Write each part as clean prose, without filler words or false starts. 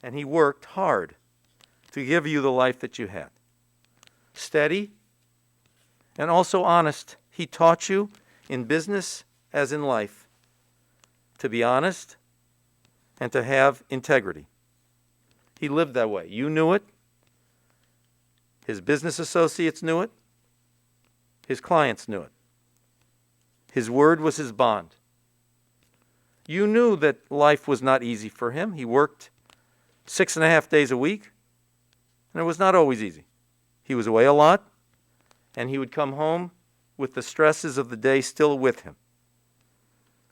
and he worked hard to give you the life that you had. Steady and also honest. He taught you in business as in life to be honest and to have integrity. He lived that way. You knew it. His business associates knew it. His clients knew it. His word was his bond. You knew that life was not easy for him. He worked 6.5 days a week, and it was not always easy. He was away a lot, and he would come home with the stresses of the day still with him.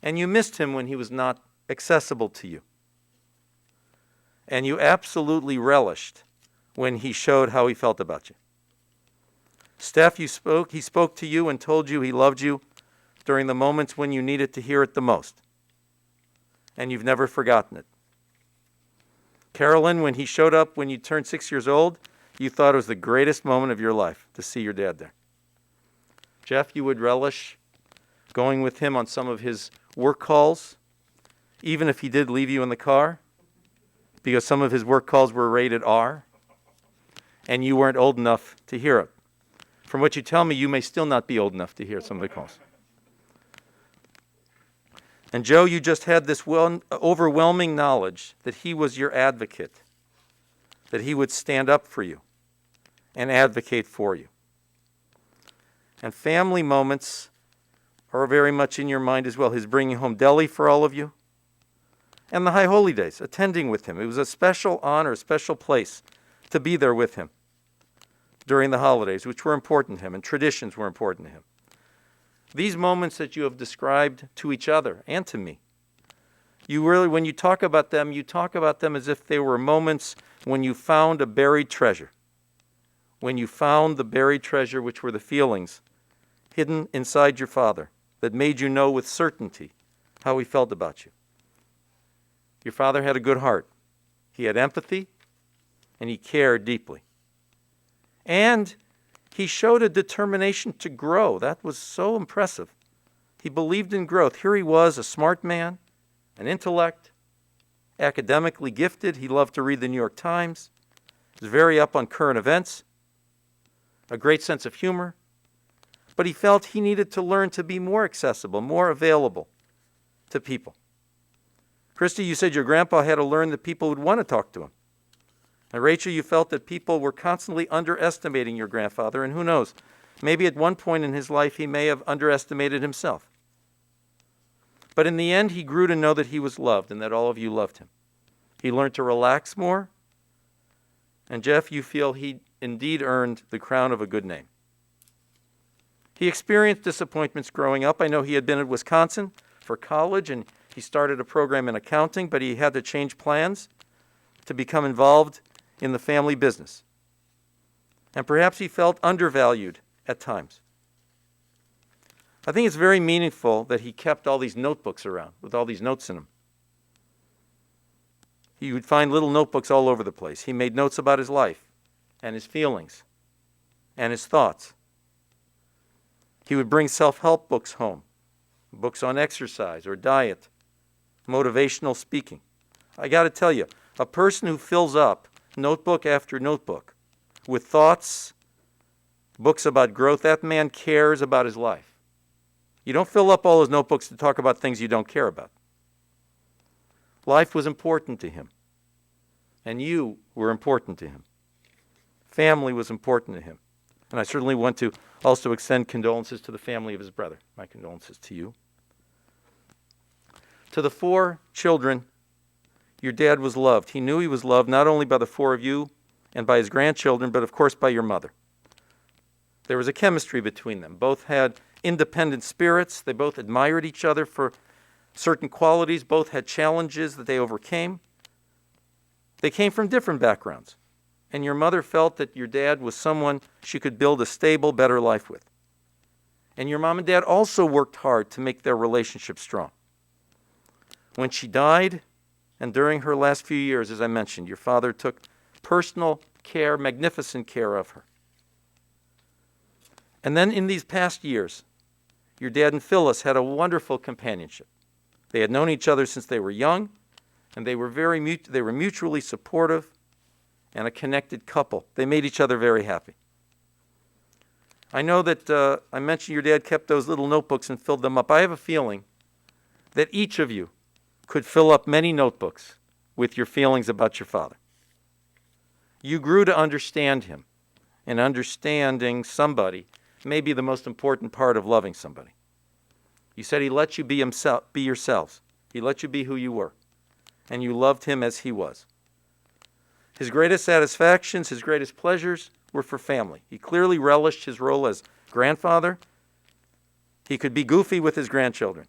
And you missed him when he was not accessible to you. And you absolutely relished when he showed how he felt about you. Steph, he spoke to you and told you he loved you during the moments when you needed to hear it the most. And you've never forgotten it. Carolyn, when he showed up when you turned 6 years old, you thought it was the greatest moment of your life to see your dad there. Jeff, you would relish going with him on some of his work calls, even if he did leave you in the car, because some of his work calls were rated R, and you weren't old enough to hear it. From what you tell me, you may still not be old enough to hear some of the calls. And Joe, you just had this overwhelming knowledge that he was your advocate, that he would stand up for you and advocate for you. And family moments are very much in your mind as well. His bringing home deli for all of you, and the High Holy Days, attending with him. It was a special honor, a special place to be there with him during the holidays, which were important to him, and traditions were important to him. These moments that you have described to each other and to me, you really, when you talk about them as if they were moments when you found a buried treasure. When you found the buried treasure, which were the feelings hidden inside your father that made you know with certainty how he felt about you. Your father had a good heart. He had empathy, and he cared deeply. And he showed a determination to grow. That was so impressive. He believed in growth. Here he was, a smart man, an intellect, academically gifted. He loved to read the New York Times. He was very up on current events, a great sense of humor. But he felt he needed to learn to be more accessible, more available to people. Christy, you said your grandpa had to learn that people would want to talk to him. And Rachel, you felt that people were constantly underestimating your grandfather, and who knows, maybe at one point in his life he may have underestimated himself. But in the end, he grew to know that he was loved and that all of you loved him. He learned to relax more. And Jeff, you feel he indeed earned the crown of a good name. He experienced disappointments growing up. I know he had been at Wisconsin for college, and he started a program in accounting, but he had to change plans to become involved in the family business. And perhaps he felt undervalued at times. I think it's very meaningful that he kept all these notebooks around with all these notes in them. You would find little notebooks all over the place. He made notes about his life and his feelings and his thoughts. He would bring self-help books home, books on exercise or diet, motivational speaking. I got to tell you, a person who fills up notebook after notebook with thoughts, books about growth, that man cares about his life. You don't fill up all those notebooks to talk about things you don't care about. Life was important to him, and you were important to him. Family was important to him. And I certainly want to also extend condolences to the family of his brother. My condolences to you. To the 4 children, your dad was loved. He knew he was loved not only by the 4 of you and by his grandchildren, but of course by your mother. There was a chemistry between them. Both had independent spirits. They both admired each other for certain qualities. Both had challenges that they overcame. They came from different backgrounds. And your mother felt that your dad was someone she could build a stable, better life with. And your mom and dad also worked hard to make their relationship strong. When she died, and during her last few years, as I mentioned, your father took personal care, magnificent care of her. And then in these past years, your dad and Phyllis had a wonderful companionship. They had known each other since they were young, And they were they were mutually supportive and a connected couple. They made each other very happy. I know that I mentioned your dad kept those little notebooks and filled them up. I have a feeling that each of you could fill up many notebooks with your feelings about your father. You grew to understand him, and understanding somebody may be the most important part of loving somebody. You said he let you be yourselves. He let you be who you were, and you loved him as he was. His greatest satisfactions, his greatest pleasures were for family. He clearly relished his role as grandfather. He could be goofy with his grandchildren,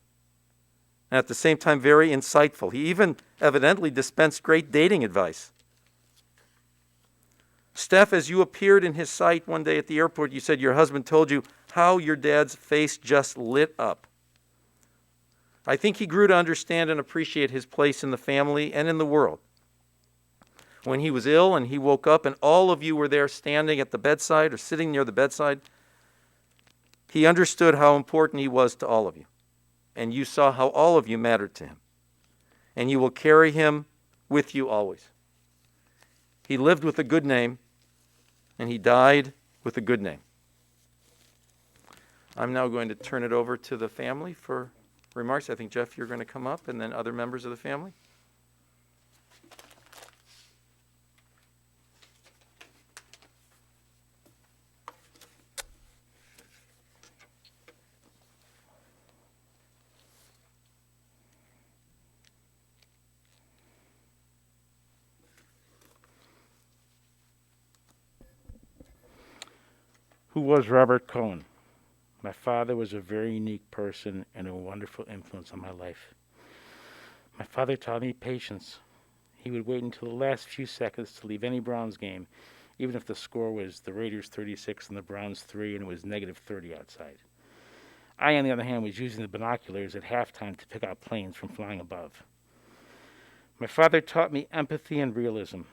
and at the same time very insightful. He even evidently dispensed great dating advice. Steph, as you appeared in his sight one day at the airport, you said your husband told you how your dad's face just lit up. I think he grew to understand and appreciate his place in the family and in the world. When he was ill and he woke up and all of you were there standing at the bedside or sitting near the bedside, he understood how important he was to all of you. And you saw how all of you mattered to him. And you will carry him with you always. He lived with a good name, and he died with a good name. I'm now going to turn it over to the family for remarks. I think, Jeff, you're going to come up, and then other members of the family. Who was Robert Cohen? My father was a very unique person and a wonderful influence on my life. My father taught me patience. He would wait until the last few seconds to leave any Browns game, even if the score was the Raiders 36 and the Browns 3 and it was negative 30 outside. I, on the other hand, was using the binoculars at halftime to pick out planes from flying above. My father taught me empathy and realism.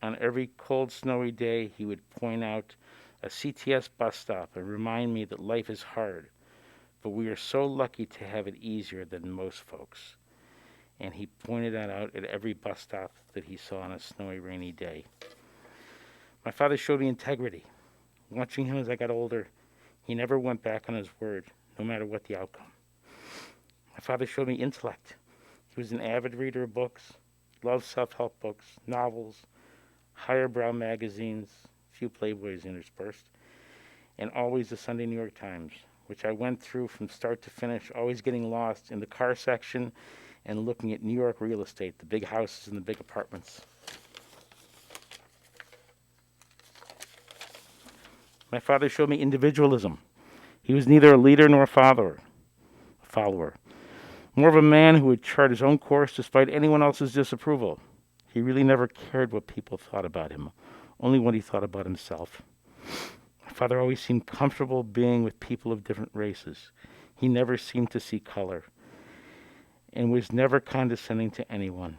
On every cold, snowy day, he would point out a CTS bus stop and remind me that life is hard, but we are so lucky to have it easier than most folks. And he pointed that out at every bus stop that he saw on a snowy, rainy day. My father showed me integrity. Watching him as I got older, he never went back on his word, no matter what the outcome. My father showed me intellect. He was an avid reader of books, loved self-help books, novels, higher brow magazines, few Playboys interspersed, and always the Sunday New York Times, which I went through from start to finish, always getting lost in the car section and looking at New York real estate, the big houses and the big apartments. My father showed me individualism. He was neither a leader nor a follower. More of a man who would chart his own course despite anyone else's disapproval. He really never cared what people thought about him, only what he thought about himself. My father always seemed comfortable being with people of different races. He never seemed to see color and was never condescending to anyone.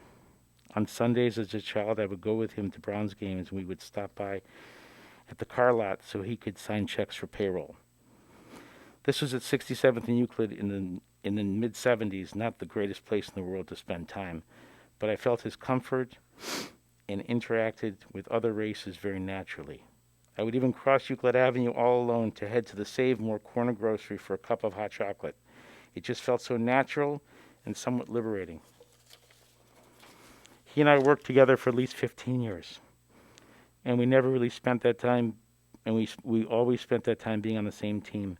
On Sundays as a child, I would go with him to Browns games, and we would stop by at the car lot so he could sign checks for payroll. This was at 67th and Euclid in the mid-'70s, not the greatest place in the world to spend time, but I felt his comfort and interacted with other races very naturally. I would even cross Euclid Avenue all alone to head to the Save More corner grocery for a cup of hot chocolate. It just felt so natural and somewhat liberating. He and I worked together for at least 15 years, and we never really spent that time, and we always spent that time being on the same team.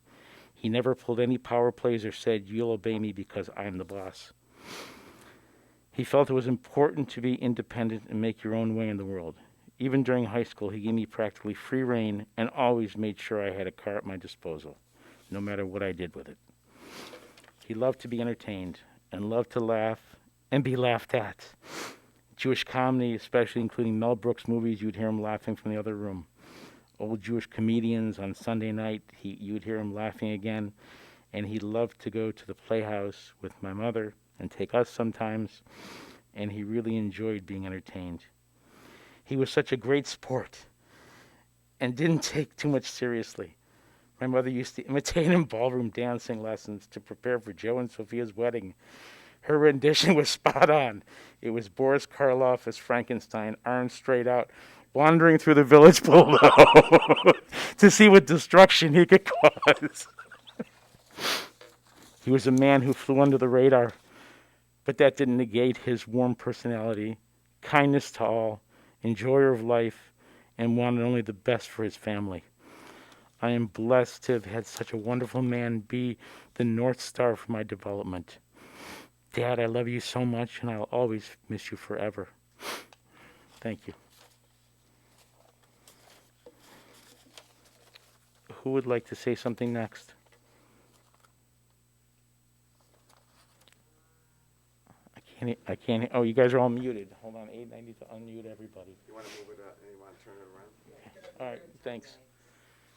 He never pulled any power plays or said, "You'll obey me because I'm the boss." He felt it was important to be independent and make your own way in the world. Even during high school, he gave me practically free rein and always made sure I had a car at my disposal, no matter what I did with it. He loved to be entertained and loved to laugh and be laughed at. Jewish comedy, especially including Mel Brooks movies, you'd hear him laughing from the other room. Old Jewish comedians on Sunday night, you'd hear him laughing again. And he loved to go to the Playhouse with my mother and take us sometimes, and he really enjoyed being entertained. He was such a great sport and didn't take too much seriously. My mother used to imitate him ballroom dancing lessons to prepare for Joe and Sophia's wedding. Her rendition was spot on. It was Boris Karloff as Frankenstein, arms straight out, wandering through the village below to see what destruction he could cause. He was a man who flew under the radar, but that didn't negate his warm personality, kindness to all, enjoyer of life, and wanted only the best for his family. I am blessed to have had such a wonderful man be the North Star for my development. Dad, I love you so much, and I'll always miss you forever. Thank you. Who would like to say something next? I can't. Oh, you guys are all muted. Hold on, I need to unmute everybody. You want to move it up and you want to turn it around? All right, thanks.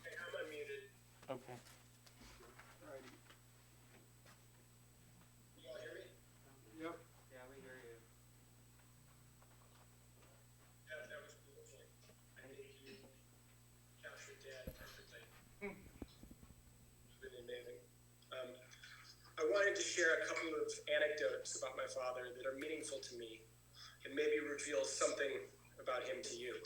Hey, I'm unmuted. Okay. You all hear me? Yep. Yeah, we hear you. That was beautiful. I think you captured Dad perfectly. It's really amazing. I wanted to share a couple of anecdotes about my father that are meaningful to me and maybe reveal something about him to you.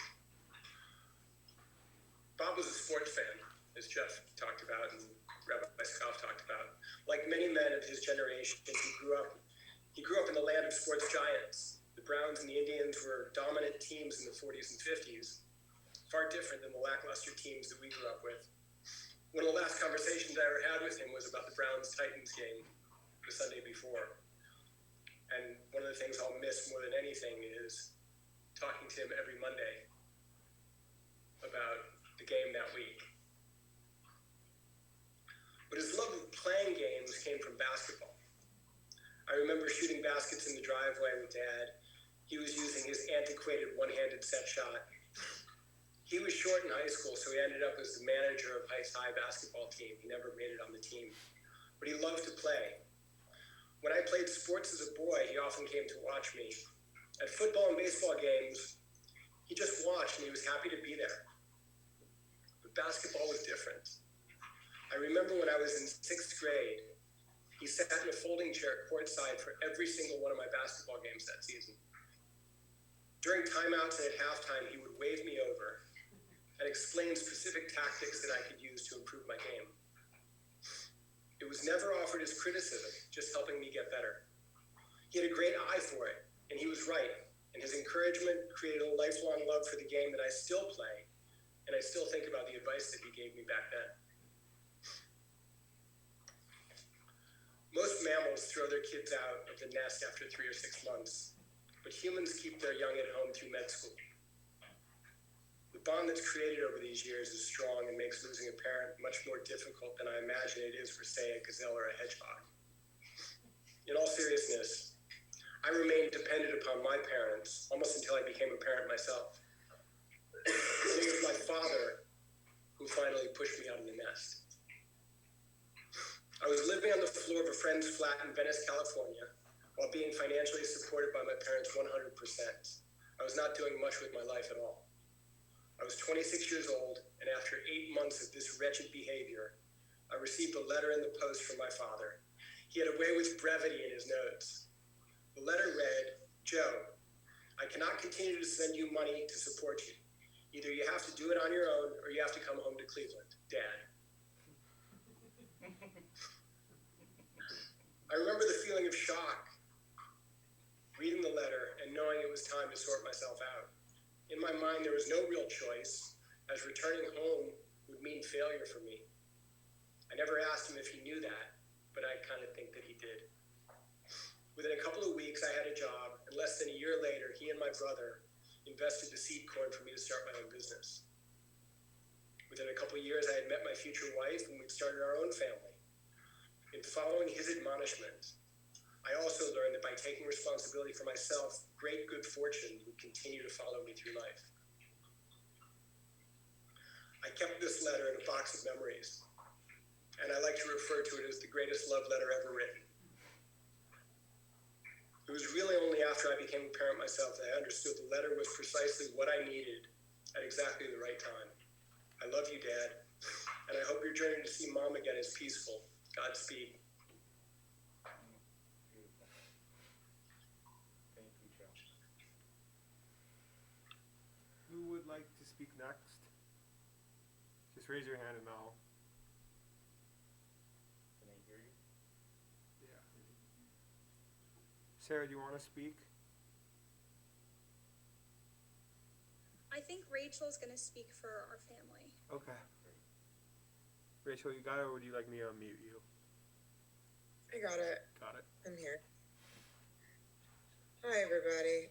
Bob was a sports fan, as Jeff talked about and Rabbi Skoff talked about. Like many men of his generation, he grew up in the land of sports giants. The Browns and the Indians were dominant teams in the 40s and 50s, far different than the lackluster teams that we grew up with. One of the last conversations I ever had with him was about the Browns-Titans game the Sunday before. And one of the things I'll miss more than anything is talking to him every Monday about the game that week. But his love of playing games came from basketball. I remember shooting baskets in the driveway with Dad. He was using his antiquated one-handed set shot. He was short in high school, so he ended up as the manager of Heights High basketball team. He never made it on the team, but he loved to play. When I played sports as a boy, he often came to watch me. At football and baseball games, he just watched and he was happy to be there. But basketball was different. I remember when I was in 6th grade, he sat in a folding chair courtside for every single one of my basketball games that season. During timeouts and at halftime, he would wave me over and explain specific tactics that I could use to improve my game. It was never offered as criticism, just helping me get better. He had a great eye for it, and he was right. And his encouragement created a lifelong love for the game that I still play, and I still think about the advice that he gave me back then. Most mammals throw their kids out of the nest after 3 or 6 months, but humans keep their young at home through med school. The bond that's created over these years is strong and makes losing a parent much more difficult than I imagine it is for, say, a gazelle or a hedgehog. In all seriousness, I remained dependent upon my parents almost until I became a parent myself. And it was my father who finally pushed me out of the nest. I was living on the floor of a friend's flat in Venice, California, while being financially supported by my parents 100%. I was not doing much with my life at all. I was 26 years old, and after 8 months of this wretched behavior, I received a letter in the post from my father. He had a way with brevity in his notes. The letter read, "Joe, I cannot continue to send you money to support you. Either you have to do it on your own, or you have to come home to Cleveland. Dad." I remember the feeling of shock, reading the letter and knowing it was time to sort myself out. In my mind, there was no real choice, as returning home would mean failure for me. I never asked him if he knew that, but I kind of think that he did. Within a couple of weeks, I had a job, and less than a year later, he and my brother invested the seed corn for me to start my own business. Within a couple of years, I had met my future wife, and we'd started our own family. In following his admonishment, I also learned that by taking responsibility for myself, great good fortune would continue to follow me through life. I kept this letter in a box of memories, and I like to refer to it as the greatest love letter ever written. It was really only after I became a parent myself that I understood the letter was precisely what I needed at exactly the right time. I love you, Dad, and I hope your journey to see Mom again is peaceful. Godspeed. who would like to speak next? Just raise your hand and I'll. Can I hear you? Yeah. Sarah, do you want to speak? I think Rachel's going to speak for our family. Okay. Rachel, you got it, or would you like me to unmute you? I got it. Got it. I'm here. Hi, everybody.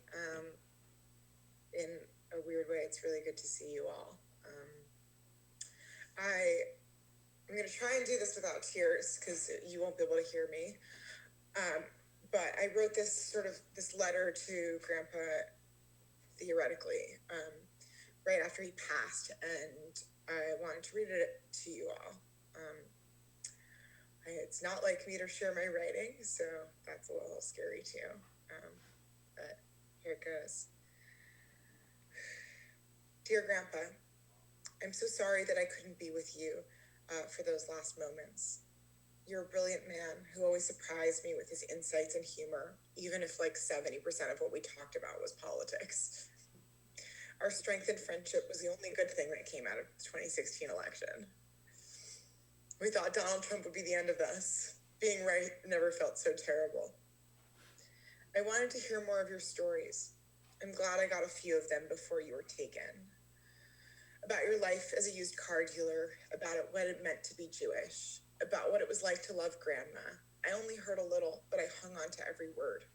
In a weird way, it's really good to see you all. I'm going to try and do this without tears because you won't be able to hear me. But I wrote this letter to Grandpa theoretically right after he passed, and I wanted to read it to you all. It's not like me to share my writing, so that's a little scary too. But here it goes. Dear Grandpa, I'm so sorry that I couldn't be with you for those last moments. You're a brilliant man who always surprised me with his insights and humor, even if like 70% of what we talked about was politics. Our strengthened friendship was the only good thing that came out of the 2016 election. We thought Donald Trump would be the end of us. Being right never felt so terrible. I wanted to hear more of your stories. I'm glad I got a few of them before you were taken. About your life as a used car dealer, about what it meant to be Jewish, about what it was like to love Grandma. I only heard a little, but I hung on to every word.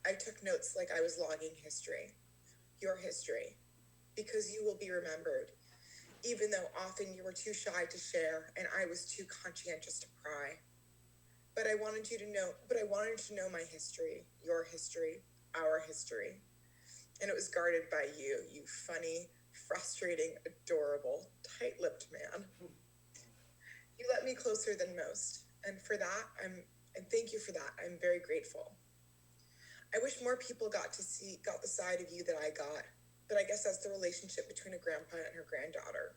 I took notes like I was logging history. Your history. Because you will be remembered, even though often you were too shy to share and I was too conscientious to pry. But I wanted to know my history, your history, our history. And it was guarded by you, you funny, frustrating, adorable, tight-lipped man. You let me closer than most, and for that, and thank you for that. I'm very grateful. I wish more people got the side of you that I got, but I guess that's the relationship between a grandpa and her granddaughter.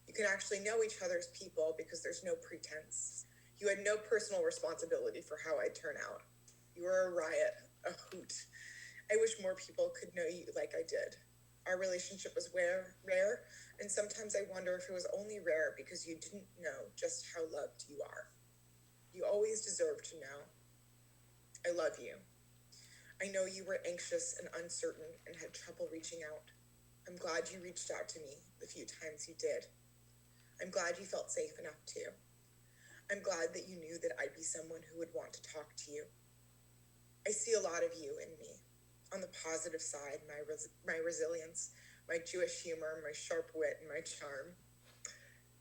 You can actually know each other's people because there's no pretense. You had no personal responsibility for how I'd turn out. You were a riot, a hoot. I wish more people could know you like I did. Our relationship was rare, and sometimes I wonder if it was only rare because you didn't know just how loved you are. You always deserve to know. I love you. I know you were anxious and uncertain and had trouble reaching out. I'm glad you reached out to me the few times you did. I'm glad you felt safe enough to. I'm glad that you knew that I'd be someone who would want to talk to you. I see a lot of you in me. On the positive side, my resilience, my Jewish humor, my sharp wit, and my charm.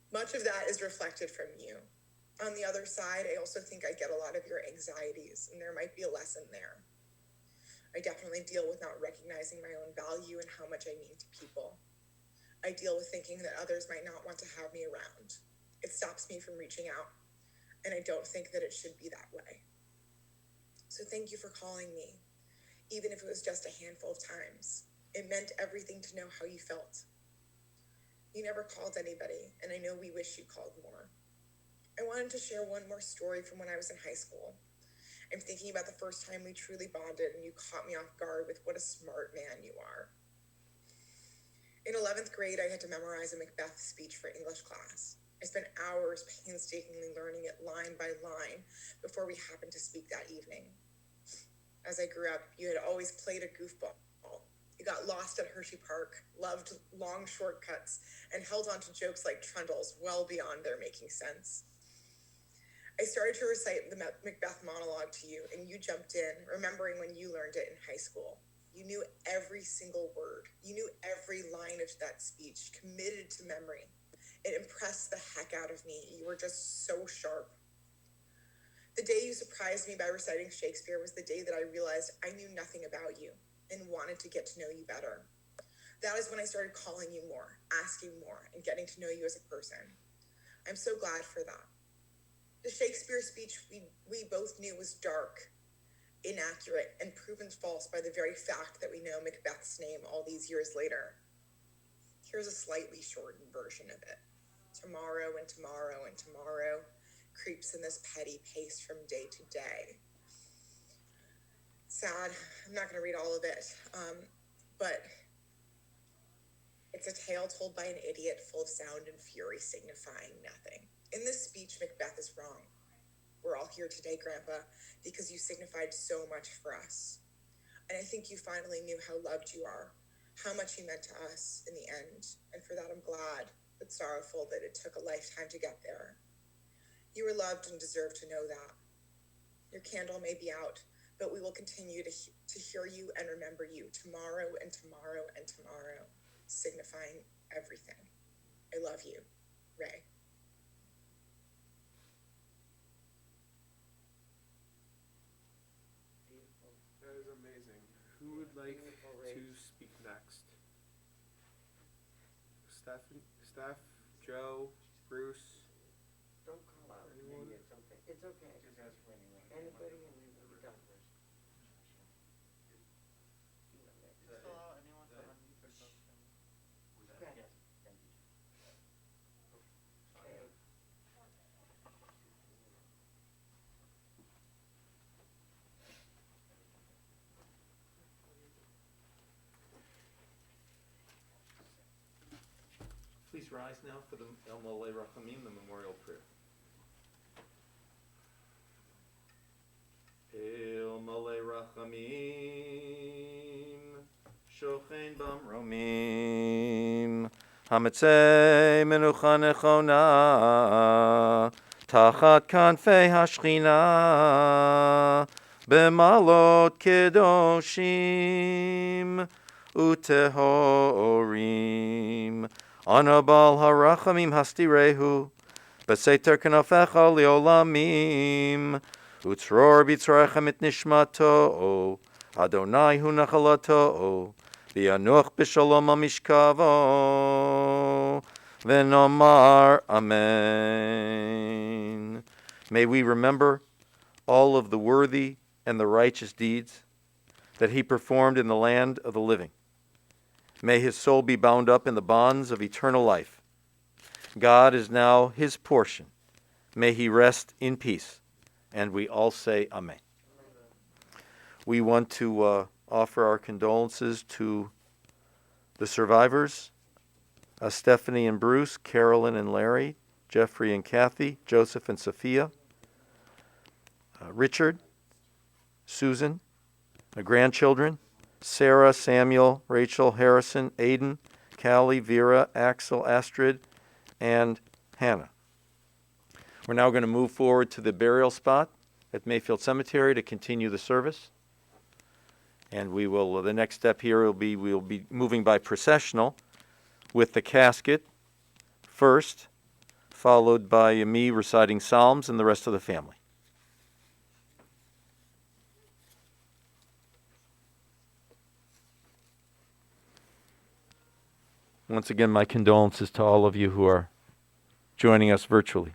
Much of that is reflected from you. On the other side, I also think I get a lot of your anxieties, and there might be a lesson there. I definitely deal with not recognizing my own value and how much I mean to people. I deal with thinking that others might not want to have me around. It stops me from reaching out, and I don't think that it should be that way. So thank you for calling me, even if it was just a handful of times. It meant everything to know how you felt. You never called anybody, and I know we wish you called more. I wanted to share one more story from when I was in high school. I'm thinking about the first time we truly bonded and you caught me off guard with what a smart man you are. In 11th grade, I had to memorize a Macbeth speech for English class. I spent hours painstakingly learning it line by line before we happened to speak that evening. As I grew up, you had always played a goofball. You got lost at Hershey Park, loved long shortcuts, and held on to jokes like trundles well beyond their making sense. I started to recite the Macbeth monologue to you, and you jumped in, remembering when you learned it in high school. You knew every single word. You knew every line of that speech, committed to memory. It impressed the heck out of me. You were just so sharp. The day you surprised me by reciting Shakespeare was the day that I realized I knew nothing about you and wanted to get to know you better. That is when I started calling you more, asking more, and getting to know you as a person. I'm so glad for that. The Shakespeare speech we both knew was dark, inaccurate, and proven false by the very fact that we know Macbeth's name all these years later. Here's a slightly shortened version of it. Tomorrow and tomorrow and tomorrow creeps in this petty pace from day to day. Sad. I'm not going to read all of it, but It's a tale told by an idiot full of sound and fury signifying nothing. In this speech, Macbeth is wrong. We're all here today, Grandpa, because you signified so much for us. And I think you finally knew how loved you are, how much you meant to us in the end. And for that, I'm glad, but sorrowful that it took a lifetime to get there. You were loved and deserve to know that. Your candle may be out, but we will continue to hear you and remember you tomorrow and tomorrow and tomorrow, signifying everything. I love you, Ray. That is amazing. Who would like to speak next? Steph, Joe, Bruce. Don't call out. Anyone? It's okay. It's okay. Just ask for anyone. Anybody and then we'll be done first. Just allow anyone to unmute themselves. Okay. Yes, thank you. Okay. Please rise now for the El Malei Rachamim, the memorial prayer. El Malei Rachamim, Shochein Bamromim, Hamitzei Menucha Nechona, Tachat Kanfei Hashchina, B'malot Kedoshim, Utehorim, Anabal harachamim hastirehu, beseter kanafecha leolamim, utzror bitzrachem et nishmato, Adonai hu nachalato, v'yanuch b'shalom amishkavo, v'nomar amen. May we remember all of the worthy and the righteous deeds that he performed in the land of the living. May his soul be bound up in the bonds of eternal life. God is now his portion. May he rest in peace. And we all say amen. We want to offer our condolences to the survivors, Stephanie and Bruce, Carolyn and Larry, Jeffrey and Kathy, Joseph and Sophia, Richard, Susan, the grandchildren, Sarah, Samuel, Rachel, Harrison, Aiden, Callie, Vera, Axel, Astrid, and Hannah. We're now going to move forward to the burial spot at Mayfield Cemetery to continue the service. And we will, the next step here will be, we'll be moving by processional with the casket first, followed by me reciting psalms and the rest of the family. Once again, my condolences to all of you who are joining us virtually.